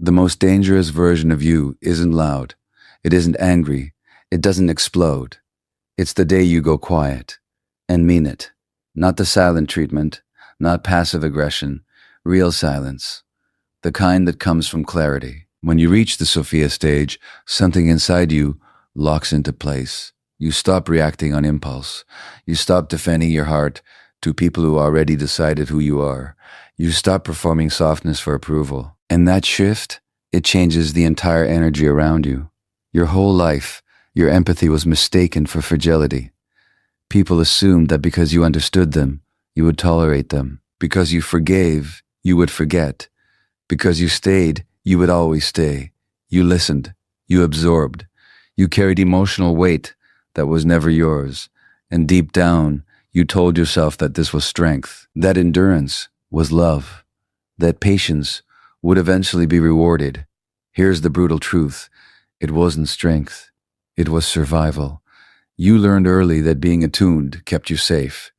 The most dangerous version of you isn't loud. It isn't angry. It doesn't explode. It's the day you go quiet and mean it. Not the silent treatment, not passive aggression, real silence. The kind that comes from clarity. When you reach the Sophia stage, something inside you locks into place. You stop reacting on impulse. You stop defending your heart to people who already decided who you are. You stop performing softness for approval. And that shift, it changes the entire energy around you. Your whole life, your empathy was mistaken for fragility. People assumed that because you understood them, you would tolerate them. Because you forgave, you would forget. Because you stayed, you would always stay. You listened. You absorbed. You carried emotional weight that was never yours. And deep down, you told yourself that this was strength. That endurance was love. That patience would eventually be rewarded. Here's the brutal truth. It wasn't strength. It was survival. You learned early that being attuned kept you safe.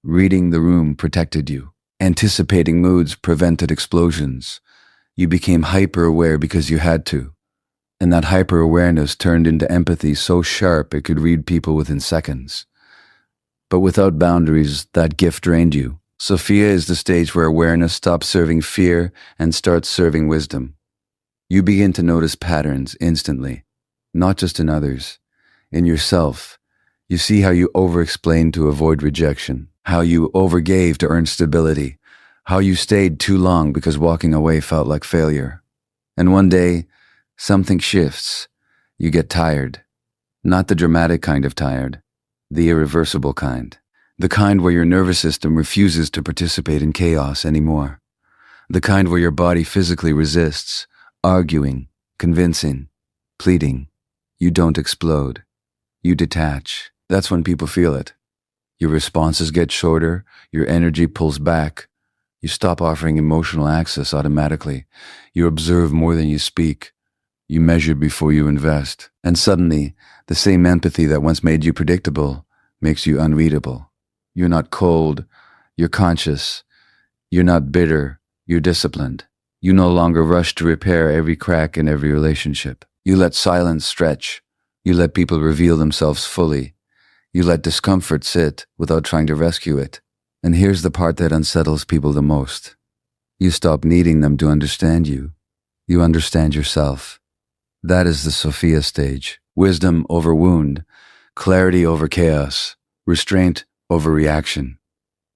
Reading the room protected you. Anticipating moods prevented explosions. You became hyper-aware because you had to. And that hyper-awareness turned into empathy so sharp it could read people within seconds. But without boundaries, that gift drained you. Sophia is the stage where awareness stops serving fear and starts serving wisdom. You begin to notice patterns instantly, not just in others, in yourself. You see how you over-explained to avoid rejection, how you overgave to earn stability, how you stayed too long because walking away felt like failure. And one day, something shifts. You get tired. Not the dramatic kind of tired, the irreversible kind. The kind where your nervous system refuses to participate in chaos anymore. The kind where your body physically resists, arguing, convincing, pleading. You don't explode. You detach. That's when people feel it. Your responses get shorter, your energy pulls back. You stop offering emotional access automatically. You observe more than you speak. You measure before you invest. And suddenly, the same empathy that once made you predictable makes you unreadable. You're not cold, you're conscious. You're not bitter, you're disciplined. You no longer rush to repair every crack in every relationship. You let silence stretch. You let people reveal themselves fully. You let discomfort sit without trying to rescue it. And here's the part that unsettles people the most. You stop needing them to understand you. You understand yourself. That is the Sophia stage. Wisdom over wound, clarity over chaos, restraint over reaction.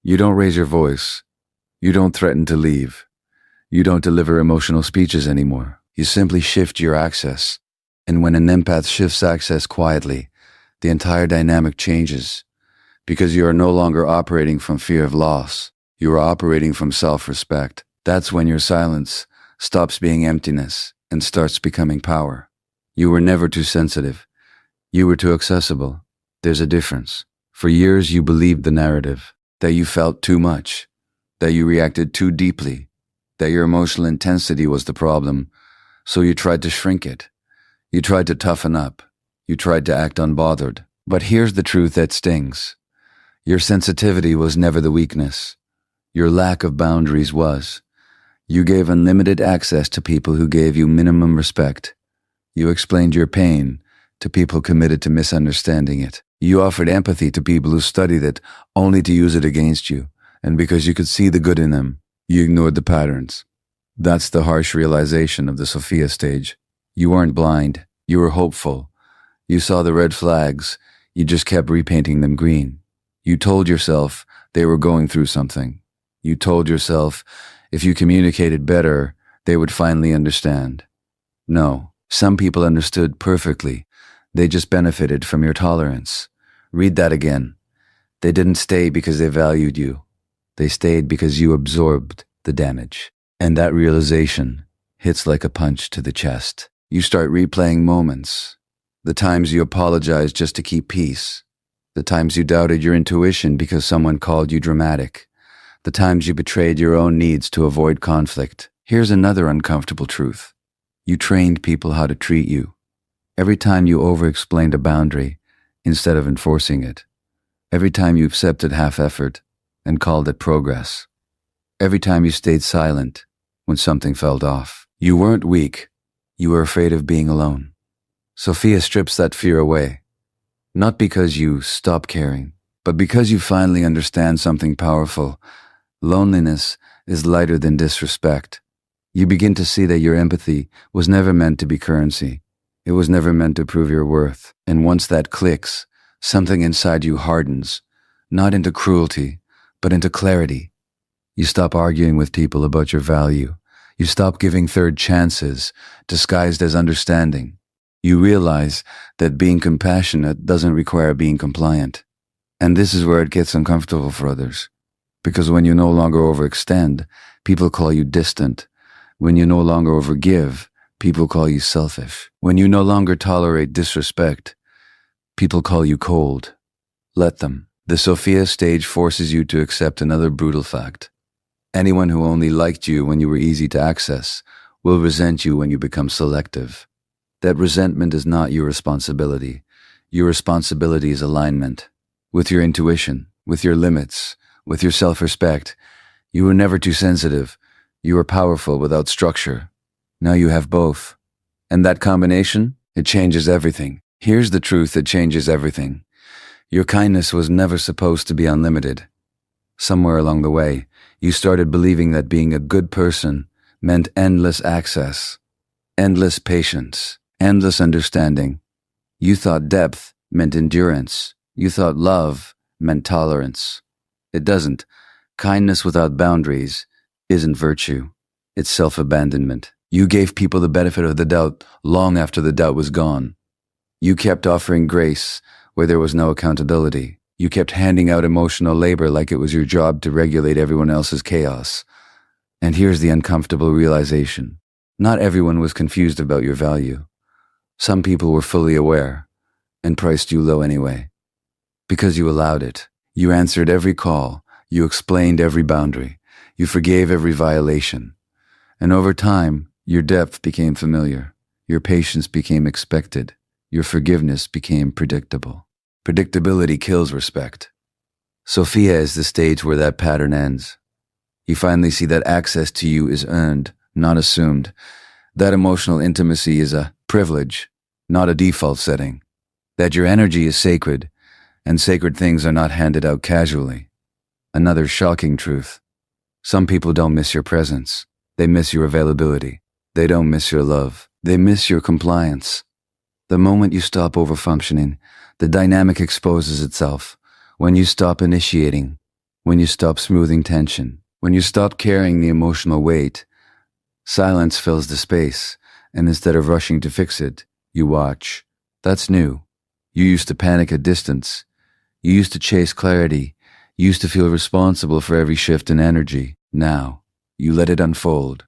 You don't raise your voice. You don't threaten to leave. You don't deliver emotional speeches anymore. You simply shift your access. And when an empath shifts access quietly, the entire dynamic changes. Because you are no longer operating from fear of loss. You are operating from self-respect. That's when your silence stops being emptiness and starts becoming power. You were never too sensitive. You were too accessible. There's a difference. For years you believed the narrative, that you felt too much, that you reacted too deeply, that your emotional intensity was the problem, so you tried to shrink it. You tried to toughen up. You tried to act unbothered. But here's the truth that stings. Your sensitivity was never the weakness. Your lack of boundaries was. You gave unlimited access to people who gave you minimum respect. You explained your pain to people committed to misunderstanding it. You offered empathy to people who studied it only to use it against you. And because you could see the good in them, you ignored the patterns. That's the harsh realization of the Sophia stage. You weren't blind. You were hopeful. You saw the red flags. You just kept repainting them green. You told yourself they were going through something. You told yourself if you communicated better, they would finally understand. No, some people understood perfectly. They just benefited from your tolerance. Read that again. They didn't stay because they valued you. They stayed because you absorbed the damage. And that realization hits like a punch to the chest. You start replaying moments. The times you apologized just to keep peace. The times you doubted your intuition because someone called you dramatic. The times you betrayed your own needs to avoid conflict. Here's another uncomfortable truth. You trained people how to treat you. Every time you over-explained a boundary instead of enforcing it. Every time you accepted half-effort and called it progress. Every time you stayed silent when something felt off. You weren't weak. You were afraid of being alone. Sophia strips that fear away. Not because you stop caring, but because you finally understand something powerful. Loneliness is lighter than disrespect. You begin to see that your empathy was never meant to be currency. It was never meant to prove your worth. And once that clicks, something inside you hardens, not into cruelty, but into clarity. You stop arguing with people about your value. You stop giving third chances, disguised as understanding. You realize that being compassionate doesn't require being compliant. And this is where it gets uncomfortable for others. Because when you no longer overextend, people call you distant. When you no longer overgive, people call you selfish. When you no longer tolerate disrespect, people call you cold. Let them. The Sophia Stage forces you to accept another brutal fact. Anyone who only liked you when you were easy to access will resent you when you become selective. That resentment is not your responsibility. Your responsibility is alignment. With your intuition, with your limits, with your self-respect. You were never too sensitive. You were powerful without structure. Now you have both. And that combination, it changes everything. Here's the truth that changes everything. Your kindness was never supposed to be unlimited. Somewhere along the way, you started believing that being a good person meant endless access, endless patience, endless understanding. You thought depth meant endurance. You thought love meant tolerance. It doesn't. Kindness without boundaries isn't virtue. It's self-abandonment. You gave people the benefit of the doubt long after the doubt was gone. You kept offering grace where there was no accountability. You kept handing out emotional labor like it was your job to regulate everyone else's chaos. And here's the uncomfortable realization. Not everyone was confused about your value. Some people were fully aware and priced you low anyway. Because you allowed it. You answered every call. You explained every boundary. You forgave every violation. And over time, your depth became familiar. Your patience became expected. Your forgiveness became predictable. Predictability kills respect. Sophia is the stage where that pattern ends. You finally see that access to you is earned, not assumed. That emotional intimacy is a privilege, not a default setting. That your energy is sacred, and sacred things are not handed out casually. Another shocking truth. Some people don't miss your presence. They miss your availability. They don't miss your love. They miss your compliance. The moment you stop overfunctioning, the dynamic exposes itself. When you stop initiating, when you stop smoothing tension, when you stop carrying the emotional weight, silence fills the space, and instead of rushing to fix it, you watch. That's new. You used to panic at distance. You used to chase clarity. You used to feel responsible for every shift in energy. Now, you let it unfold.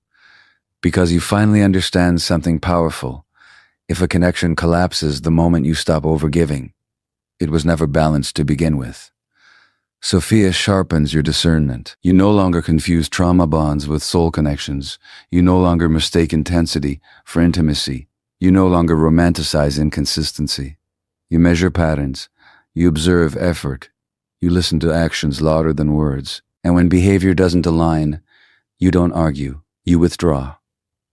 Because you finally understand something powerful. If a connection collapses the moment you stop overgiving, it was never balanced to begin with. Sophia sharpens your discernment. You no longer confuse trauma bonds with soul connections. You no longer mistake intensity for intimacy. You no longer romanticize inconsistency. You measure patterns. You observe effort. You listen to actions louder than words. And when behavior doesn't align, you don't argue. You withdraw.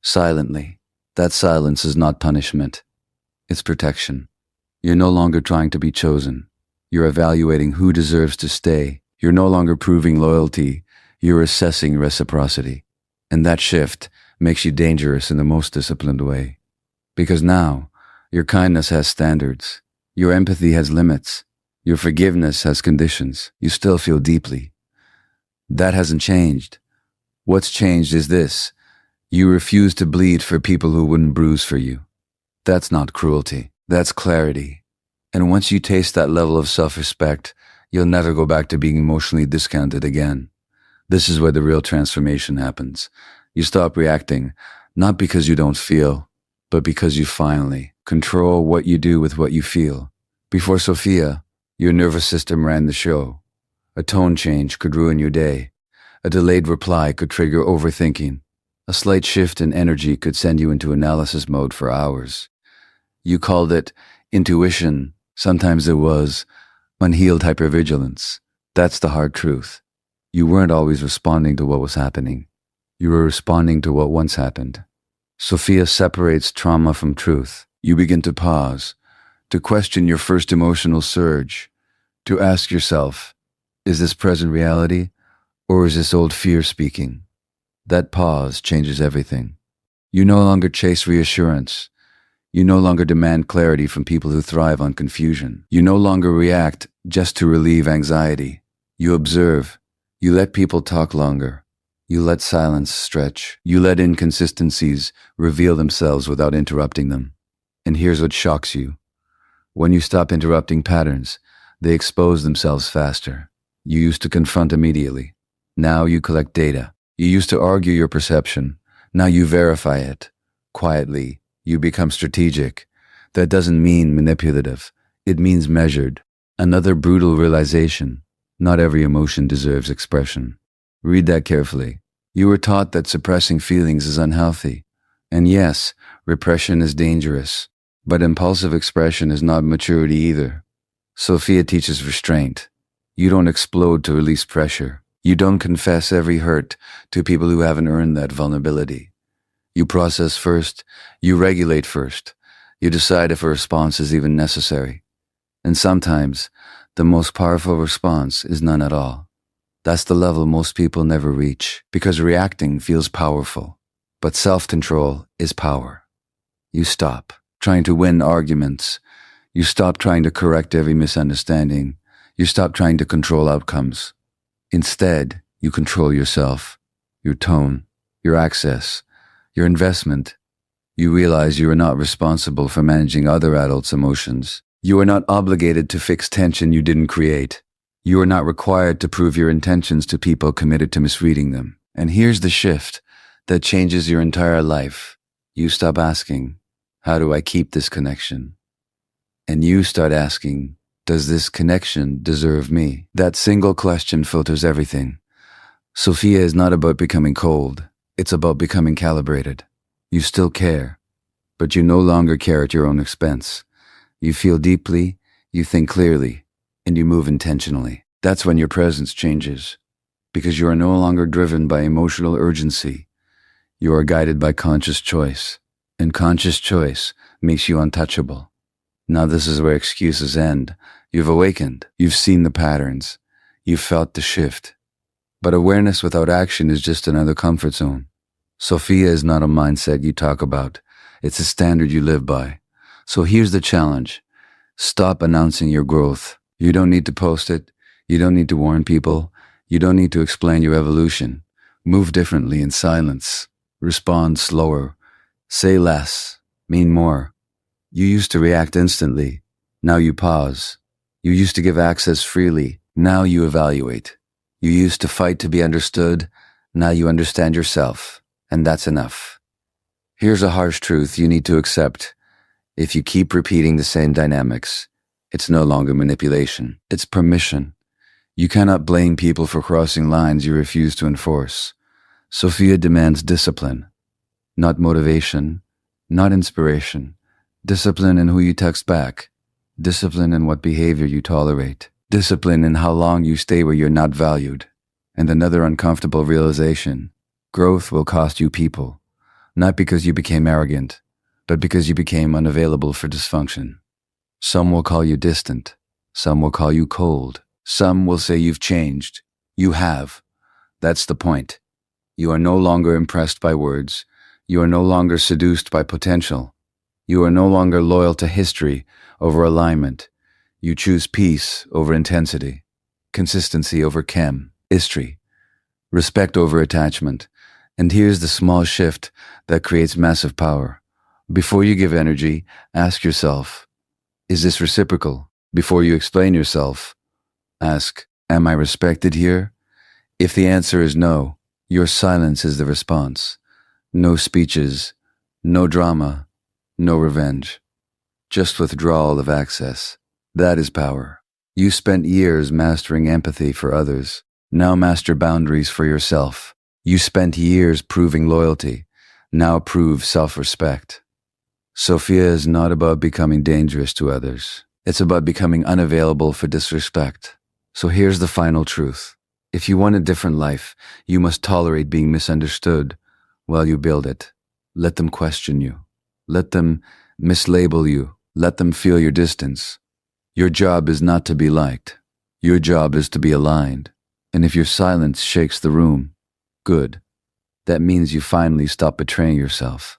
Silently. That silence is not punishment. It's protection. You're no longer trying to be chosen. You're evaluating who deserves to stay. You're no longer proving loyalty. You're assessing reciprocity. And that shift makes you dangerous in the most disciplined way. Because now, your kindness has standards. Your empathy has limits. Your forgiveness has conditions. You still feel deeply. That hasn't changed. What's changed is this. You refuse to bleed for people who wouldn't bruise for you. That's not cruelty. That's clarity. And once you taste that level of self-respect, you'll never go back to being emotionally discounted again. This is where the real transformation happens. You stop reacting, not because you don't feel, but because you finally control what you do with what you feel. Before Sophia, your nervous system ran the show. A tone change could ruin your day. A delayed reply could trigger overthinking. A slight shift in energy could send you into analysis mode for hours. You called it intuition. Sometimes it was unhealed hypervigilance. That's the hard truth. You weren't always responding to what was happening. You were responding to what once happened. Sophia separates trauma from truth. You begin to pause, to question your first emotional surge, to ask yourself, is this present reality or is this old fear speaking? That pause changes everything. You no longer chase reassurance. You no longer demand clarity from people who thrive on confusion. You no longer react just to relieve anxiety. You observe. You let people talk longer. You let silence stretch. You let inconsistencies reveal themselves without interrupting them. And here's what shocks you. When you stop interrupting patterns, they expose themselves faster. You used to confront immediately. Now you collect data. You used to argue your perception. Now you verify it. Quietly, you become strategic. That doesn't mean manipulative. It means measured. Another brutal realization. Not every emotion deserves expression. Read that carefully. You were taught that suppressing feelings is unhealthy. And yes, repression is dangerous. But impulsive expression is not maturity either. Sophia teaches restraint. You don't explode to release pressure. You don't confess every hurt to people who haven't earned that vulnerability. You process first. You regulate first. You decide if a response is even necessary. And sometimes, the most powerful response is none at all. That's the level most people never reach, because reacting feels powerful. But self-control is power. You stop trying to win arguments. You stop trying to correct every misunderstanding. You stop trying to control outcomes. Instead, you control yourself, your tone, your access, your investment. You realize you are not responsible for managing other adults' emotions. You are not obligated to fix tension you didn't create. You are not required to prove your intentions to people committed to misreading them. And here's the shift that changes your entire life. You stop asking, how do I keep this connection? And you start asking, does this connection deserve me? That single question filters everything. Sophia is not about becoming cold. It's about becoming calibrated. You still care, but you no longer care at your own expense. You feel deeply, you think clearly, and you move intentionally. That's when your presence changes, because you are no longer driven by emotional urgency. You are guided by conscious choice, and conscious choice makes you untouchable. Now this is where excuses end. You've awakened. You've seen the patterns. You've felt the shift. But awareness without action is just another comfort zone. Sophia is not a mindset you talk about. It's a standard you live by. So here's the challenge. Stop announcing your growth. You don't need to post it. You don't need to warn people. You don't need to explain your evolution. Move differently in silence. Respond slower. Say less. Mean more. You used to react instantly. Now you pause. You used to give access freely. Now you evaluate. You used to fight to be understood. Now you understand yourself. And that's enough. Here's a harsh truth you need to accept. If you keep repeating the same dynamics, it's no longer manipulation. It's permission. You cannot blame people for crossing lines you refuse to enforce. Sophia demands discipline. Not motivation. Not inspiration. Discipline in who you text back. Discipline in what behavior you tolerate. Discipline in how long you stay where you're not valued. And another uncomfortable realization. Growth will cost you people. Not because you became arrogant, but because you became unavailable for dysfunction. Some will call you distant. Some will call you cold. Some will say you've changed. You have. That's the point. You are no longer impressed by words. You are no longer seduced by potential. You are no longer loyal to history over alignment. You choose peace over intensity, consistency over history, respect over attachment. And here's the small shift that creates massive power. Before you give energy, ask yourself, is this reciprocal? Before you explain yourself, ask, am I respected here? If the answer is no, your silence is the response. No speeches, no drama, no revenge. Just withdrawal of access. That is power. You spent years mastering empathy for others. Now master boundaries for yourself. You spent years proving loyalty. Now prove self-respect. Sophia is not about becoming dangerous to others. It's about becoming unavailable for disrespect. So here's the final truth. If you want a different life, you must tolerate being misunderstood while you build it. Let them question you. Let them mislabel you. Let them feel your distance. Your job is not to be liked. Your job is to be aligned. And if your silence shakes the room, good. That means you finally stop betraying yourself.